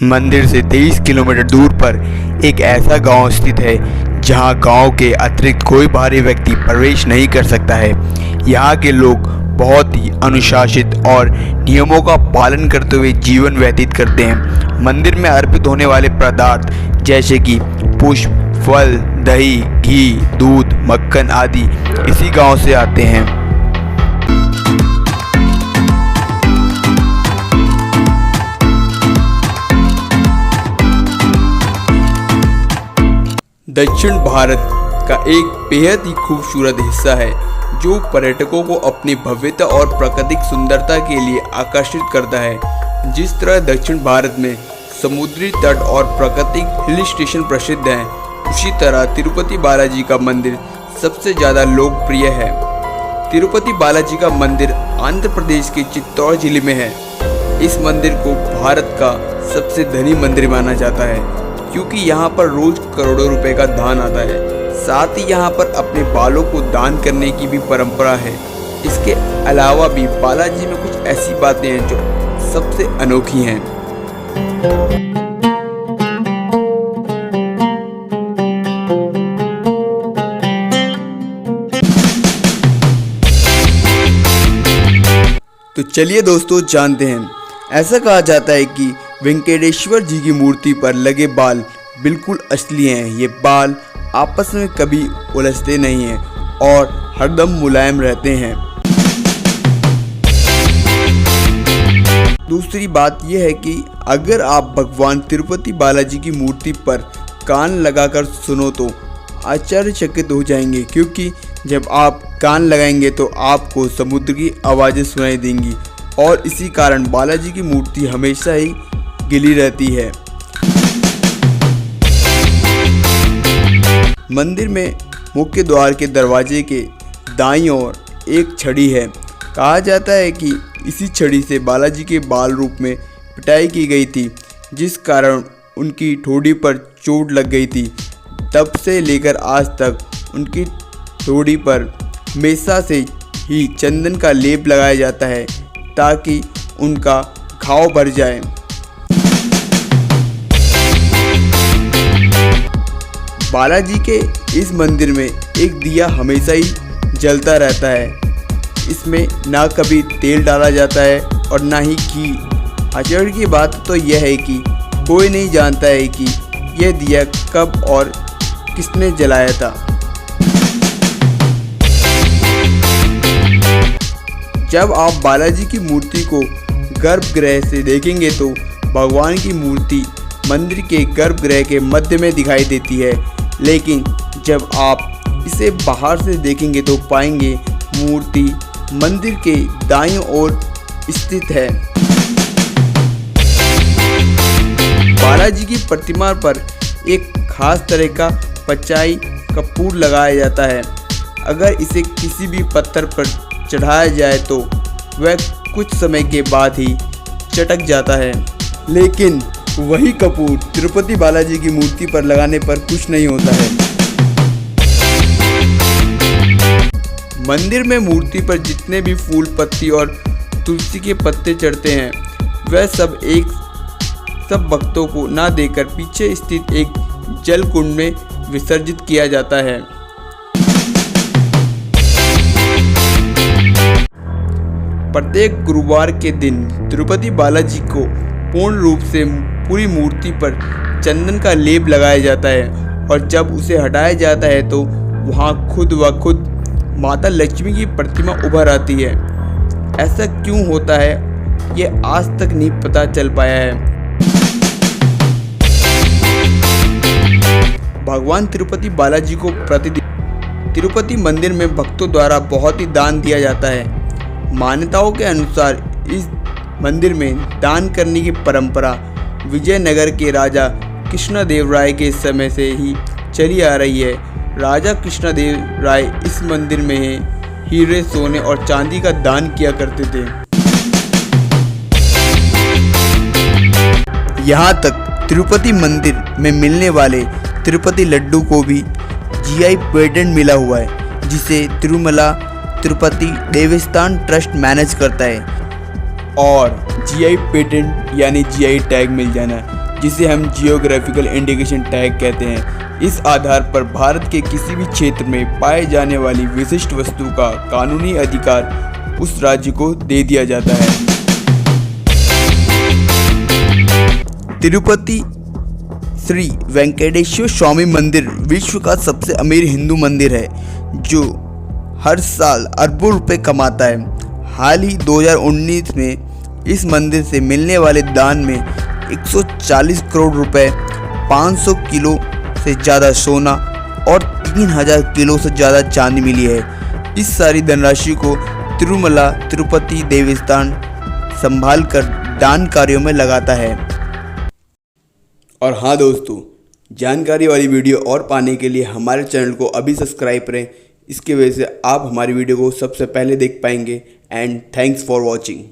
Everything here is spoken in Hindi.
मंदिर से 23 किलोमीटर दूर पर एक ऐसा गांव स्थित है जहां गांव के अतिरिक्त कोई बाहरी व्यक्ति प्रवेश नहीं कर सकता है। यहां के लोग बहुत ही अनुशासित और नियमों का पालन करते हुए जीवन व्यतीत करते हैं। मंदिर में अर्पित होने वाले पदार्थ जैसे कि पुष्प, फल, दही, घी, दूध, मक्खन आदि इसी गांव से आते हैं। दक्षिण भारत का एक बेहद ही खूबसूरत हिस्सा है जो पर्यटकों को अपनी भव्यता और प्राकृतिक सुंदरता के लिए आकर्षित करता है। जिस तरह दक्षिण भारत में समुद्री तट और प्राकृतिक हिल स्टेशन प्रसिद्ध हैं, उसी तरह तिरुपति बालाजी का मंदिर सबसे ज़्यादा लोकप्रिय है। तिरुपति बालाजी का मंदिर आंध्र प्रदेश के चित्तौड़ जिले में है। इस मंदिर को भारत का सबसे धनी मंदिर माना जाता है क्योंकि यहाँ पर रोज करोड़ों रुपए का दान आता है। साथ ही यहाँ पर अपने बालों को दान करने की भी परंपरा है। इसके अलावा भी बालाजी में कुछ ऐसी बातें हैं जो सबसे अनोखी हैं। तो चलिए दोस्तों जानते हैं। ऐसा कहा जाता है कि वेंकटेश्वर जी की मूर्ति पर लगे बाल बिल्कुल असली हैं। ये बाल आपस में कभी उलझते नहीं हैं और हरदम मुलायम रहते हैं। दूसरी बात यह है कि अगर आप भगवान तिरुपति बालाजी की मूर्ति पर कान लगाकर सुनो तो आश्चर्यचकित हो जाएंगे, क्योंकि जब आप कान लगाएंगे तो आपको समुद्र की आवाज़ें सुनाई देंगी और इसी कारण बालाजी की मूर्ति हमेशा ही गिली रहती है। मंदिर में मुख्य द्वार के दरवाजे के दाईं ओर एक छड़ी है। कहा जाता है कि इसी छड़ी से बालाजी के बाल रूप में पिटाई की गई थी, जिस कारण उनकी ठोड़ी पर चोट लग गई थी। तब से लेकर आज तक उनकी ठोड़ी पर हमेशा से ही चंदन का लेप लगाया जाता है ताकि उनका घाव भर जाए। बालाजी के इस मंदिर में एक दिया हमेशा ही जलता रहता है। इसमें ना कभी तेल डाला जाता है और ना ही घी। आश्चर्य की बात तो यह है कि कोई नहीं जानता है कि यह दिया कब और किसने जलाया था। जब आप बालाजी की मूर्ति को गर्भगृह से देखेंगे तो भगवान की मूर्ति मंदिर के गर्भगृह के मध्य में दिखाई देती है, लेकिन जब आप इसे बाहर से देखेंगे तो पाएंगे मूर्ति मंदिर के दाईं ओर स्थित है। बालाजी की प्रतिमा पर एक खास तरह का पचाई कपूर लगाया जाता है। अगर इसे किसी भी पत्थर पर चढ़ाया जाए तो वह कुछ समय के बाद ही चटक जाता है, लेकिन वही कपूर तिरुपति बालाजी की मूर्ति पर लगाने पर कुछ नहीं होता है। मंदिर में मूर्ति पर जितने भी फूल, पत्ती और तुलसी के पत्ते चढ़ते हैं वह सब भक्तों को ना देकर पीछे स्थित एक जल कुंड में विसर्जित किया जाता है। प्रत्येक गुरुवार के दिन तिरुपति बालाजी को पूर्ण रूप से पूरी मूर्ति पर चंदन का लेप लगाया जाता है और जब उसे हटाया जाता है तो वहाँ खुद व खुद माता लक्ष्मी की प्रतिमा उभर आती है। ऐसा क्यों होता है ये आज तक नहीं पता चल पाया है। भगवान तिरुपति बालाजी को प्रतिदिन तिरुपति मंदिर में भक्तों द्वारा बहुत ही दान दिया जाता है। मान्यताओं के अनुसार इस मंदिर में दान करने की परंपरा विजयनगर के राजा कृष्णदेव राय के समय से ही चली आ रही है। राजा कृष्णदेव राय इस मंदिर में हीरे, सोने और चांदी का दान किया करते थे। यहाँ तक तिरुपति मंदिर में मिलने वाले तिरुपति लड्डू को भी जीआई पेटेंट मिला हुआ है, जिसे तिरुमला तिरुपति देवस्थान ट्रस्ट मैनेज करता है। और जीआई पेटेंट यानी जीआई टैग मिल जाना, जिसे हम जियोग्राफिकल इंडिकेशन टैग कहते हैं। इस आधार पर भारत के किसी भी क्षेत्र में पाए जाने वाली विशिष्ट वस्तु का कानूनी अधिकार उस राज्य को दे दिया जाता है। तिरुपति श्री वेंकटेश्वर स्वामी मंदिर विश्व का सबसे अमीर हिंदू मंदिर है, जो हर साल अरबों रुपए कमाता है। हाल ही 2019 में इस मंदिर से मिलने वाले दान में 140 करोड़ रुपए, 500 किलो से ज़्यादा सोना और 3000 किलो से ज़्यादा चांदी मिली है। इस सारी धनराशि को तिरुमला तिरुपति देवस्थान संभाल कर दान कार्यों में लगाता है। और हाँ दोस्तों, जानकारी वाली वीडियो और पाने के लिए हमारे चैनल को अभी सब्सक्राइब करें। इसके वजह से आप हमारी वीडियो को सबसे पहले देख पाएंगे। And thanks for watching.